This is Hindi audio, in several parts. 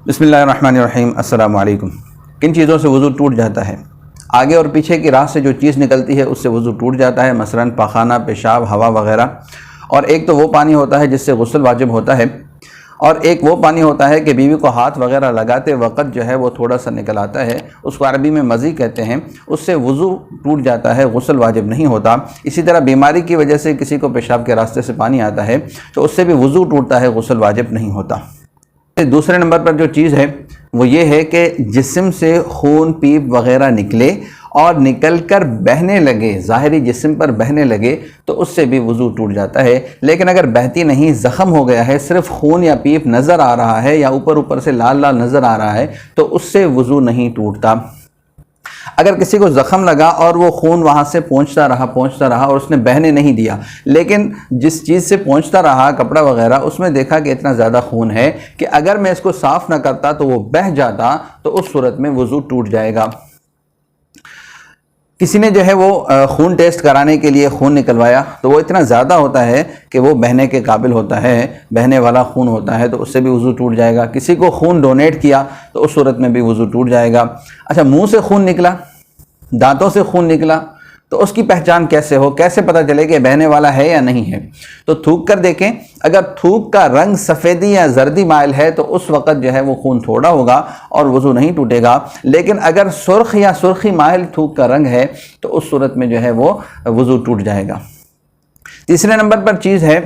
बिस्मिल्लाहिर्रहमानिर्रहीम। अस्सलामु अलैकुम। किन चीज़ों से वज़ू टूट जाता है? आगे और पीछे की राह से जो चीज़ निकलती है उससे वज़ू टूट जाता है, मसलन पाखाना, पेशाब, हवा वगैरह। और एक तो वो पानी होता है जिससे गुस्ल वाजिब होता है, और एक वो पानी होता है कि बीवी को हाथ वगैरह लगाते वक्त जो है वो थोड़ा सा निकल आता है, उसको अरबी में मज़ी कहते हैं। उससे वज़ू टूट जाता है, गुस्ल वाजिब नहीं होता। इसी तरह बीमारी की वजह से किसी को पेशाब के रास्ते से पानी आता है तो उससे भी वज़ू टूटता है, गुस्ल वाजिब नहीं होता। दूसरे नंबर पर जो चीज़ है वो ये है कि जिस्म से खून पीप वगैरह निकले और निकल कर बहने लगे, ज़ाहिरी जिस्म पर बहने लगे, तो उससे भी वज़ू टूट जाता है। लेकिन अगर बहती नहीं, ज़ख़म हो गया है, सिर्फ खून या पीप नज़र आ रहा है या ऊपर ऊपर से लाल लाल नज़र आ रहा है, तो उससे वज़ू नहीं टूटता। अगर किसी को ज़ख़म लगा और वो खून वहाँ से पहुँचता रहा और उसने बहने नहीं दिया, लेकिन जिस चीज़ से पहुँचता रहा, कपड़ा वगैरह, उसमें देखा कि इतना ज़्यादा खून है कि अगर मैं इसको साफ़ ना करता तो वो बह जाता, तो उस सूरत में वज़ू टूट जाएगा। किसी ने जो है वो खून टेस्ट कराने के लिए खून निकलवाया तो वो इतना ज़्यादा होता है कि वो बहने के काबिल होता है, बहने वाला खून होता है, तो उससे भी वज़ू टूट जाएगा। किसी को खून डोनेट किया तो उस सूरत में भी वज़ू टूट जाएगा। अच्छा, मुंह से खून निकला, दांतों से खून निकला, तो उसकी पहचान कैसे हो, कैसे पता चले कि बहने वाला है या नहीं है? तो थूक कर देखें। अगर थूक का रंग सफ़ेदी या जर्दी माइल है तो उस वक़्त जो है वो खून थोड़ा होगा और वज़ू नहीं टूटेगा। लेकिन अगर सुर्ख या सुर्खी माइल थूक का रंग है तो उस सूरत में जो है वो वज़ू टूट जाएगा। तीसरे नंबर पर चीज़ है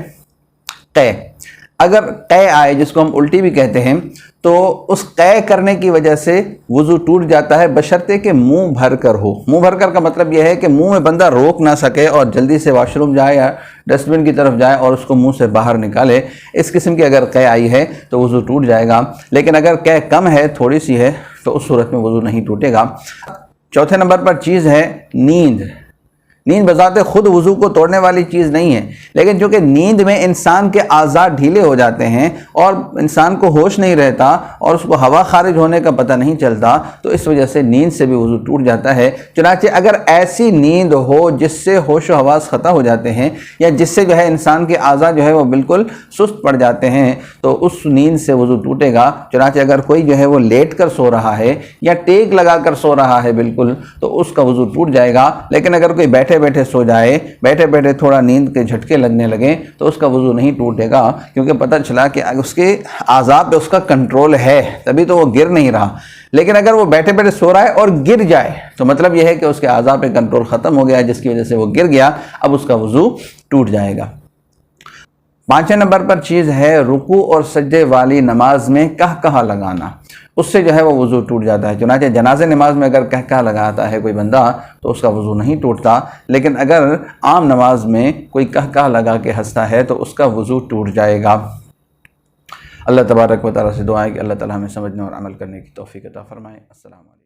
क़ै। अगर क़ै आए, जिसको हम उल्टी भी कहते हैं, तो उस क़ै करने की वजह से वज़ू टूट जाता है, बशर्ते कि मुंह भर कर हो। मुंह भर कर का मतलब यह है कि मुंह में बंदा रोक ना सके और जल्दी से वॉशरूम जाए या डस्टबिन की तरफ जाए और उसको मुंह से बाहर निकाले। इस किस्म की अगर क़ै आई है तो वज़ू टूट जाएगा। लेकिन अगर क़ै कम है, थोड़ी सी है, तो उस सूरत में वज़ू नहीं टूटेगा। चौथे नंबर पर चीज़ है नींद। नींद बज़ाते खुद वज़ू को तोड़ने वाली चीज़ नहीं है, लेकिन चूँकि नींद में इंसान के आज़ाद ढीले हो जाते हैं और इंसान को होश नहीं रहता और उसको हवा खारिज होने का पता नहीं चलता, तो इस वजह से नींद से भी वज़ू टूट जाता है। चुनांचे अगर ऐसी नींद हो जिससे होश व हवास ख़त्म हो जाते हैं या जिससे जो है इंसान के आज़ाद जो है वो बिल्कुल सुस्त पड़ जाते हैं, तो उस नींद से वज़ू टूटेगा। चुनांचे अगर कोई जो है वो लेट कर सो रहा है या टेक लगा कर सो रहा है बिल्कुल, तो उसका वज़ू टूट जाएगा। लेकिन अगर कोई बैठे बैठे सो जाए, बैठे बैठे थोड़ा नींद के झटके लगने लगे, तो उसका वज़ू नहीं टूटेगा, क्योंकि पता चला कि उसके आज़ाब पे उसका कंट्रोल है, तभी तो वो गिर नहीं रहा। लेकिन अगर वो बैठे बैठे सो रहा है और गिर जाए तो मतलब यह है कि उसके आज़ाब पे कंट्रोल ख़त्म हो गया, जिसकी वजह से वो गिर गया, अब उसका वज़ू टूट जाएगा। पाँचवें नंबर पर चीज़ है रुकू और सज्जे वाली नमाज में कह लगाना। उससे जो है वो वज़ू टूट जाता है। चुनांचे जनाज़े नमाज में अगर कह लगाता है कोई बंदा तो उसका वज़ू नहीं टूटता, लेकिन अगर आम नमाज में कोई कह लगा के हंसता है तो उसका वज़ू टूट जाएगा। अल्लाह तबारक व तआला से दुआ है कि अल्लाह ताला हमें समझने और अमल करने की तौफ़ीक़ अता फ़रमाए। अस्सलामु अलैकुम।